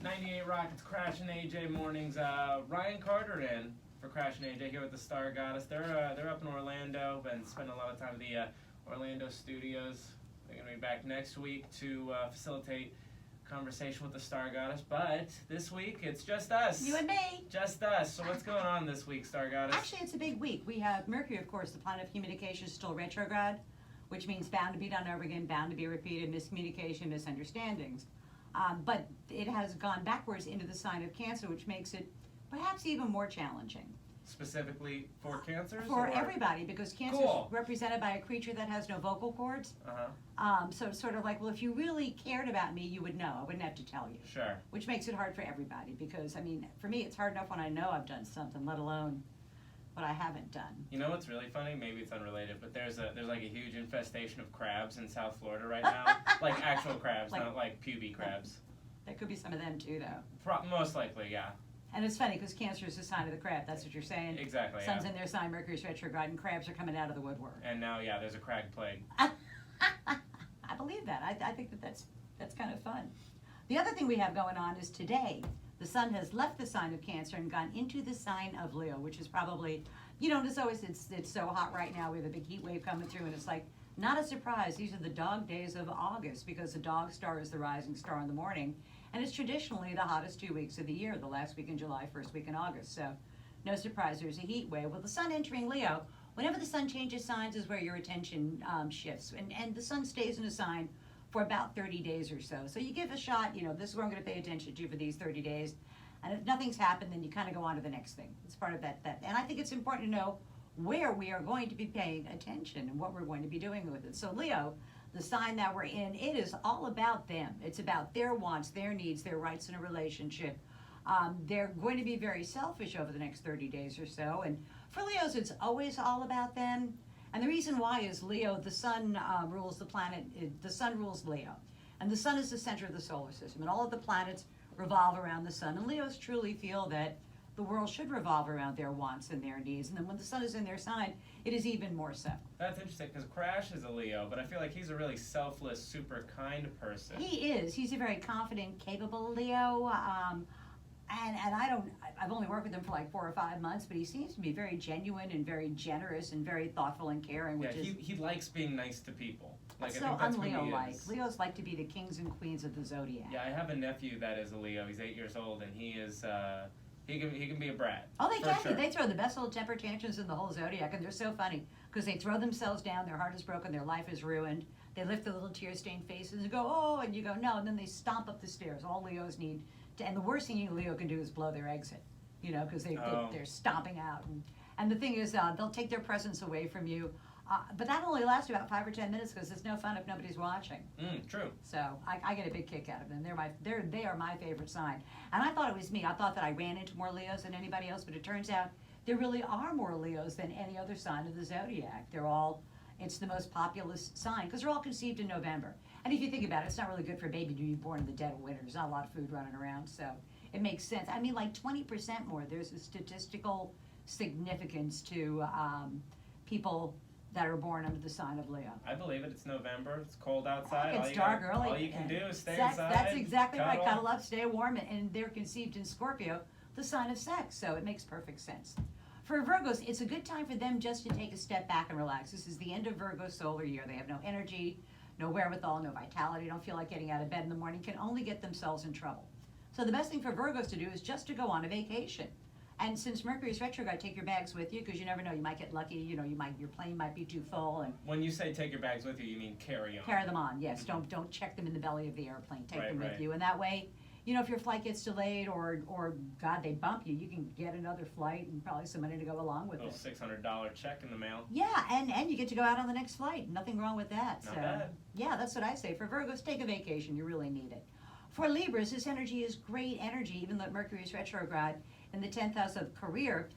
98 Rockets, Crash and AJ mornings. Ryan Carter in for Crash and AJ here with the Star Goddess. They're up in Orlando. Been spending a lot of time at the Orlando studios. They're gonna be back next week to facilitate conversation with the Star Goddess. But this week it's just us. You and me. Just us. So what's going on this week, Star Goddess? Actually, it's a big week. We have Mercury, of course, the planet of communication, is still retrograde, which means bound to be done over again, bound to be repeated, miscommunication, misunderstandings. But it has gone backwards into the sign of Cancer, which makes it perhaps even more challenging. Specifically for cancers? For or? everybody, because Cancer Cool. is represented by a creature that has no vocal cords. So it's sort of like, well, if you really cared about me, you would know. I wouldn't have to tell you. Sure. Which makes it hard for everybody, because, I mean, for me, it's hard enough when I know I've done something, let alone what I haven't done. You know what's really funny? Maybe it's unrelated, but there's like a huge infestation of crabs in South Florida right now. Like actual crabs, not like puby crabs. There could be some of them too, though. Most likely, yeah. And it's funny because Cancer is the sign of the crab. That's what you're saying. Exactly. Sun's yeah. in their sign, Mercury's retrograde, and crabs are coming out of the woodwork. And now, yeah, there's a crab plague. I believe that. I think that's kind of fun. The other thing we have going on is today, the sun has left the sign of Cancer and gone into the sign of Leo, which is probably, you know, it's so hot right now. We have a big heat wave coming through, and it's like not a surprise. These are the dog days of August because the dog star is the rising star in the morning, and it's traditionally the hottest 2 weeks of the year, the last week in July, first week in August. So no surprise, there's a heat wave. Well, the sun entering Leo, whenever the sun changes signs is where your attention shifts, and the sun stays in a sign for about 30 days or so. So you give a shot, you know, this is where I'm going to pay attention to for these 30 days. And if nothing's happened, then you kind of go on to the next thing. It's part of that. And I think it's important to know where we are going to be paying attention and what we're going to be doing with it. So Leo, the sign that we're in, it is all about them. It's about their wants, their needs, their rights in a relationship. They're going to be very selfish over the next 30 days or so. And for Leos, it's always all about them. And the reason why is Leo, the sun rules the planet, the sun rules Leo. And the sun is the center of the solar system. And all of the planets revolve around the sun. And Leos truly feel that the world should revolve around their wants and their needs. And then when the sun is in their sign, it is even more so. That's interesting because Crash is a Leo, but I feel like he's a really selfless, super kind person. He is. He's a very confident, capable Leo. And I've only worked with him for like 4 or 5 months, but he seems to be very genuine and very generous and very thoughtful and caring. Yeah, he likes being nice to people. Like, so I think that's un-Leo-like. Leos like to be the kings and queens of the Zodiac. Yeah, I have a nephew that is a Leo. He's 8 years old, and he is he can be a brat. Oh, they can. Sure. They throw the best little temper tantrums in the whole Zodiac, and they're so funny because they throw themselves down, their heart is broken, their life is ruined. They lift their little tear-stained faces and go, oh, and you go, no, and then they stomp up the stairs. All Leos need to, and the worst thing a Leo can do is blow their exit, you know, because they're stomping out. And the thing is, they'll take their presence away from you. But that only lasts about 5 or 10 minutes because it's no fun if nobody's watching. True. So I get a big kick out of them. They are my favorite sign. And I thought it was me. I thought that I ran into more Leos than anybody else, but it turns out there really are more Leos than any other sign of the Zodiac. It's the most populous sign because they're all conceived in November. And if you think about it, it's not really good for a baby to be born in the dead of winter. There's not a lot of food running around, so it makes sense. I mean, like 20% more. There's a statistical significance to people that are born under the sign of Leo. I believe it. It's November. It's cold outside. It's dark early. All you can do is stay inside. That's exactly right. Cuddle up, stay warm, and they're conceived in Scorpio, the sign of sex. So it makes perfect sense. For Virgos, it's a good time for them just to take a step back and relax. This is the end of Virgo's solar year. They have no energy, no wherewithal, no vitality, don't feel like getting out of bed in the morning, can only get themselves in trouble. So the best thing for Virgos to do is just to go on a vacation. And since Mercury's retrograde, take your bags with you because you never know. You might get lucky. You know, your plane might be too full. And when you say take your bags with you, you mean carry on. Carry them on. Yes. Don't check them in the belly of the airplane. Take them with right. you, and that way, you know, if your flight gets delayed or God they bump you, you can get another flight and probably some money to go along with it. A little $600 check in the mail. Yeah, and you get to go out on the next flight. Nothing wrong with that. Not bad. Yeah, that's what I say. For Virgos, take a vacation. You really need it. For Libras, this energy is great energy, even though Mercury is retrograde in the 10th house of career.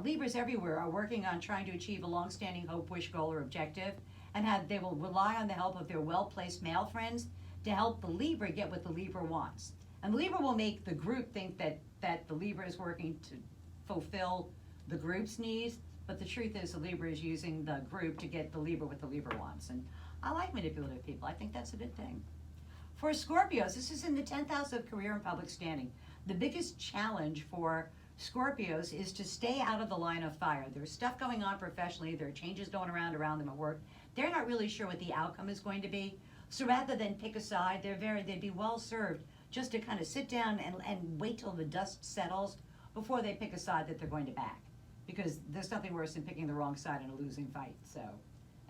Libras everywhere are working on trying to achieve a long-standing hope, wish, goal, or objective, and they will rely on the help of their well-placed male friends to help the Libra get what the Libra wants. And the Libra will make the group think that the Libra is working to fulfill the group's needs, but the truth is the Libra is using the group to get the Libra what the Libra wants. And I like manipulative people. I think that's a good thing. For Scorpios, this is in the 10th house of career and public standing. The biggest challenge for Scorpios is to stay out of the line of fire. There's stuff going on professionally. There are changes going around them at work. They're not really sure what the outcome is going to be. So rather than pick a side, they'd be well served just to kind of sit down and wait till the dust settles before they pick a side that they're going to back. Because there's nothing worse than picking the wrong side in a losing fight. So,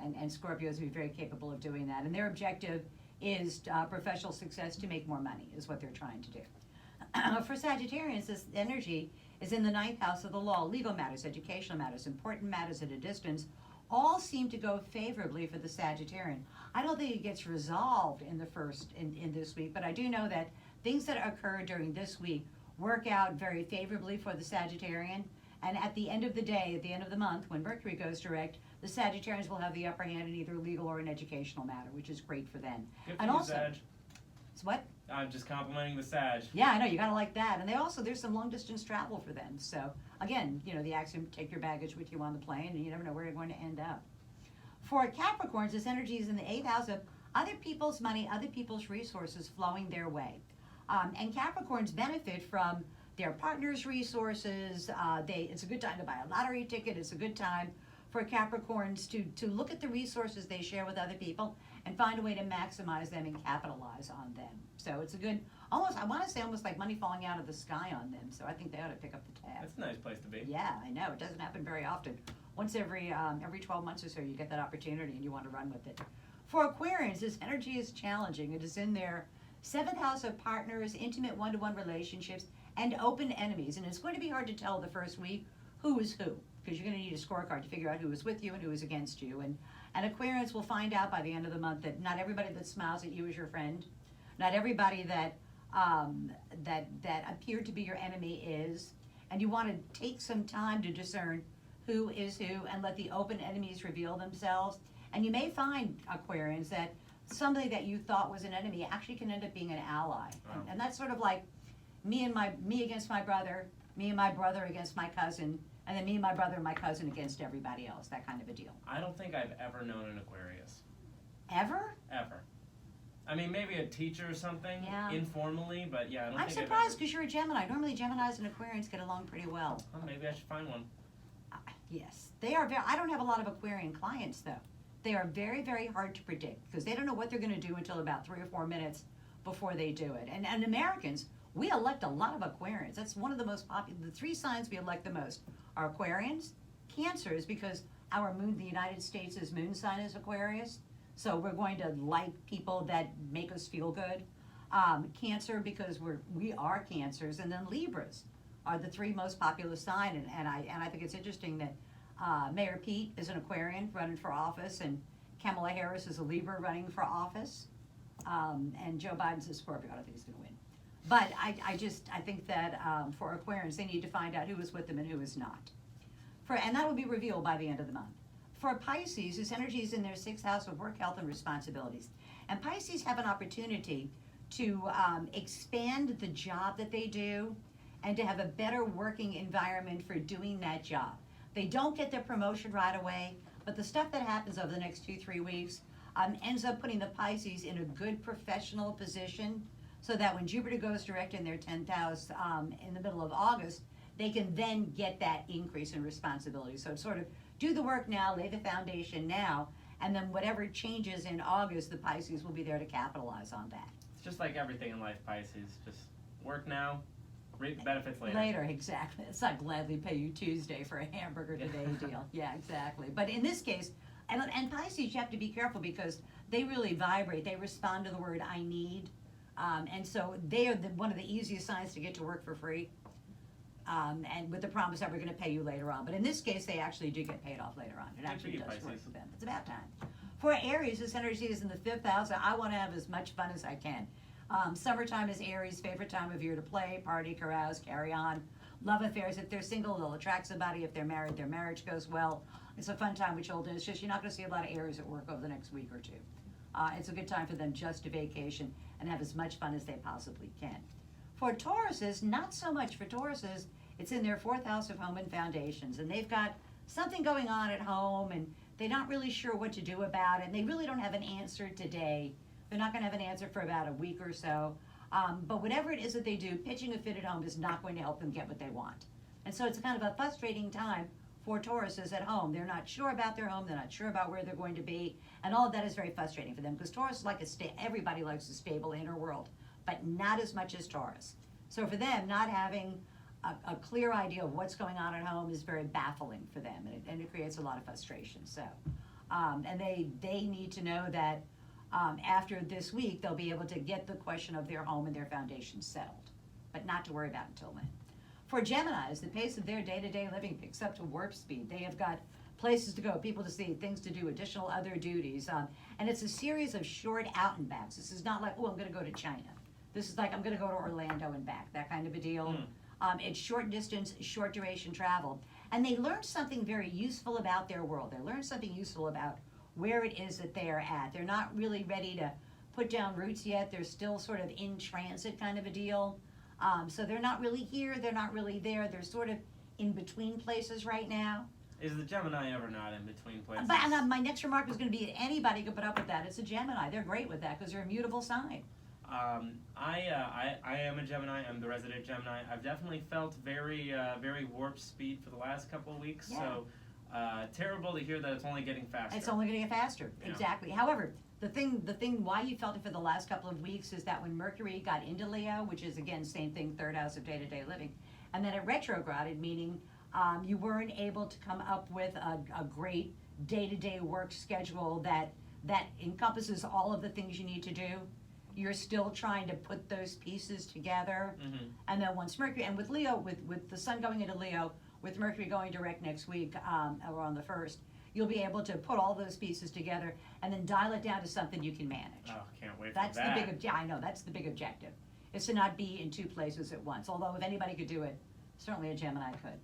and Scorpios would be very capable of doing that. And their objective is professional success to make more money is what they're trying to do. For Sagittarians, this energy is in the 9th house of the law. Legal matters, educational matters, important matters at a distance, all seem to go favorably for the Sagittarian. I don't think it gets resolved in this week, but I do know that things that occur during this week work out very favorably for the Sagittarian. And at the end of the day, at the end of the month, when Mercury goes direct, the Sagittarians will have the upper hand in either legal or an educational matter, which is great for them. Good for and you, also, Sag. it's what? I'm just complimenting the Sag. Yeah, I know, you gotta like that. And there's some long distance travel for them. So again, the axiom, take your baggage with you on the plane, and you never know where you're going to end up. For Capricorns, this energy is in the 8th house of other people's money, other people's resources flowing their way. And Capricorns benefit from their partner's resources. It's a good time to buy a lottery ticket. It's a good time for Capricorns to look at the resources they share with other people and find a way to maximize them and capitalize on them. So it's a good, I want to say almost like money falling out of the sky on them. So I think they ought to pick up the tab. That's a nice place to be. Yeah, I know. It doesn't happen very often. Once every 12 months or so, you get that opportunity and you want to run with it. For Aquarians, this energy is challenging. It is in their 7th house of partners, intimate one-to-one relationships, and open enemies. And it's going to be hard to tell the first week who is who, because you're going to need a scorecard to figure out who is with you and who is against you. And Aquarians will find out by the end of the month that not everybody that smiles at you is your friend. Not everybody that appeared to be your enemy is. And you want to take some time to discern who is who and let the open enemies reveal themselves. And you may find, Aquarians, that somebody that you thought was an enemy actually can end up being an ally. Wow. And that's sort of like me against my brother, me and my brother against my cousin, and then me and my brother and my cousin against everybody else, that kind of a deal. I don't think I've ever known an Aquarius. Ever? Ever. I mean, maybe a teacher or something, Yeah. informally, but yeah, I don't I'm think surprised because you're a Gemini. Normally Geminis and Aquarians get along pretty well. Oh, maybe I should find one. Yes, they are I don't have a lot of Aquarian clients though. They are very, very hard to predict because they don't know what they're going to do until about 3 or 4 minutes before they do it. And Americans, we elect a lot of Aquarians. That's one of the most popular. The 3 signs we elect the most are Aquarians, Cancers, because our moon, the United States' moon sign is Aquarius. So we're going to like people that make us feel good. Cancer, because we are Cancers, and then Libras are the 3 most popular sign. And I think it's interesting that Mayor Pete is an Aquarian running for office, and Kamala Harris is a Libra running for office, and Joe Biden's a Scorpio. I don't think he's going to win. But I think that for Aquarians, they need to find out who is with them and who is not. And that will be revealed by the end of the month. For Pisces, this energy is in their 6th house of work, health, and responsibilities. And Pisces have an opportunity to expand the job that they do and to have a better working environment for doing that job. They don't get their promotion right away, but the stuff that happens over the next 2-3 weeks ends up putting the Pisces in a good professional position so that when Jupiter goes direct in their 10th house in the middle of August, they can then get that increase in responsibility. So it's sort of do the work now, lay the foundation now, and then whatever changes in August, the Pisces will be there to capitalize on that. It's just like everything in life, Pisces. Just work now, reap the benefits later. Later, exactly. It's like gladly pay you Tuesday for a hamburger today deal. Yeah, exactly. But in this case, and Pisces, you have to be careful because they really vibrate. They respond to the word I need. And so they are one of the easiest signs to get to work for free. And with the promise that we're going to pay you later on. But in this case, they actually do get paid off later on. It actually does work for them. It's about time. For Aries, this energy is in the 5th house. So I want to have as much fun as I can. Summertime is Aries' favorite time of year to play, party, carouse, carry on. Love affairs. If they're single, they'll attract somebody. If they're married, their marriage goes well. It's a fun time with children. It's just you're not going to see a lot of Aries at work over the next week or 2. It's a good time for them just to vacation and have as much fun as they possibly can. For Tauruses, not so much. For Tauruses, it's in their 4th house of home and foundations. And they've got something going on at home, and they're not really sure what to do about it. And they really don't have an answer today They're not going to have an answer for about a week or so. But whatever it is that they do, pitching a fitted home is not going to help them get what they want. And so it's kind of a frustrating time for Tauruses at home. They're not sure about their home. They're not sure about where they're going to be. And all of that is very frustrating for them because Taurus like everybody likes a stable inner world, but not as much as Taurus. So for them, not having a clear idea of what's going on at home is very baffling for them, and it creates a lot of frustration. So, and they need to know that after this week, they'll be able to get the question of their home and their foundation settled, but not to worry about until then. For Geminis, the pace of their day-to-day living picks up to warp speed. They have got places to go, people to see, things to do, additional other duties. And it's a series of short out and backs. This is not like, oh, I'm going to go to China. This is like, I'm going to go to Orlando and back, that kind of a deal. It's short distance, short duration travel. And they learn something very useful about their world. They learn something useful about where it is that they are at. They're not really ready to put down roots yet. They're still sort of in transit kind of a deal. So they're not really here, they're not really there. They're sort of in between places right now. Is the Gemini ever not in between places? But my next remark was going to be anybody could put up with that. It's a Gemini. They're great with that because they're a mutable sign. I am a Gemini. I'm the resident Gemini. I've definitely felt very warp speed for the last couple of weeks. Yeah. So terrible to hear that it's only getting faster. It's only going to get faster. Yeah. Exactly. However, the thing why you felt it for the last couple of weeks is that when Mercury got into Leo, which is again same thing, third house of day-to-day living, and then it retrograded, meaning you weren't able to come up with a great day-to-day work schedule that encompasses all of the things you need to do. You're still trying to put those pieces together. Mm-hmm. And then once Mercury, and with Leo, with the sun going into Leo, with Mercury going direct next week, or on the 1st, you'll be able to put all those pieces together and then dial it down to something you can manage. Oh, can't wait That's for that. the big, I know, that's the big objective, is to not be in two places at once. Although if anybody could do it, certainly a Gemini could.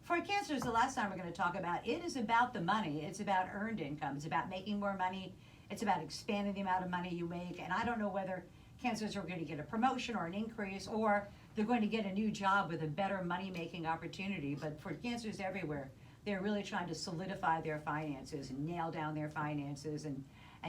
For Cancers, the last time we're going to talk about, it is about the money. It's about earned income. It's about making more money. It's about expanding the amount of money you make. And I don't know whether Cancers are going to get a promotion or an increase, or they're going to get a new job with a better money-making opportunity. But for Cancers everywhere, they're really trying to solidify their finances and nail down their finances and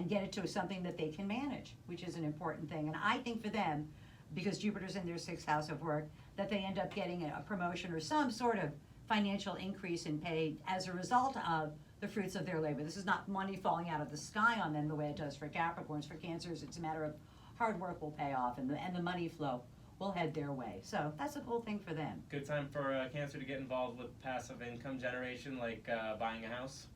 get it to something that they can manage, which is an important thing. And I think for them, because Jupiter's in their 6th house of work, that they end up getting a promotion or some sort of financial increase in pay as a result of the fruits of their labor. This is not money falling out of the sky on them the way it does for Capricorns. For Cancers, it's a matter of hard work will pay off and the money flow will head their way. So that's a cool thing for them. Good time for Cancer to get involved with passive income generation, like buying a house?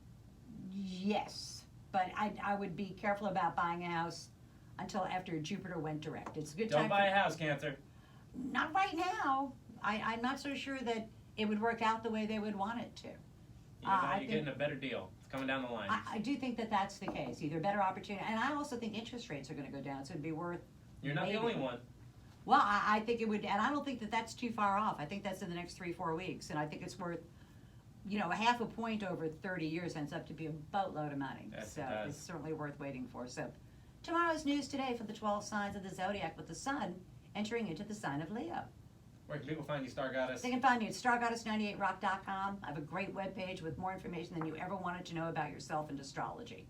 Yes, but I would be careful about buying a house until after Jupiter went direct. It's a good time. Don't buy a house, Cancer. Not right now. I'm not so sure that it would work out the way they would want it to. You're getting a better deal. It's coming down the line. I do think that that's the case. Either better opportunity, and I also think interest rates are going to go down, so it'd be worth. You're not the only one. Well, I think it would, and I don't think that that's too far off. I think that's in the next 3-4 weeks, and I think it's worth, a half a point over 30 years ends up to be a boatload of money. Yes, So it does. it's certainly worth waiting for. So tomorrow's news today for the 12 signs of the Zodiac with the sun entering into the sign of Leo. Where can people find you, Star Goddess? They can find me at stargoddess98rock.com. I have a great webpage with more information than you ever wanted to know about yourself and astrology.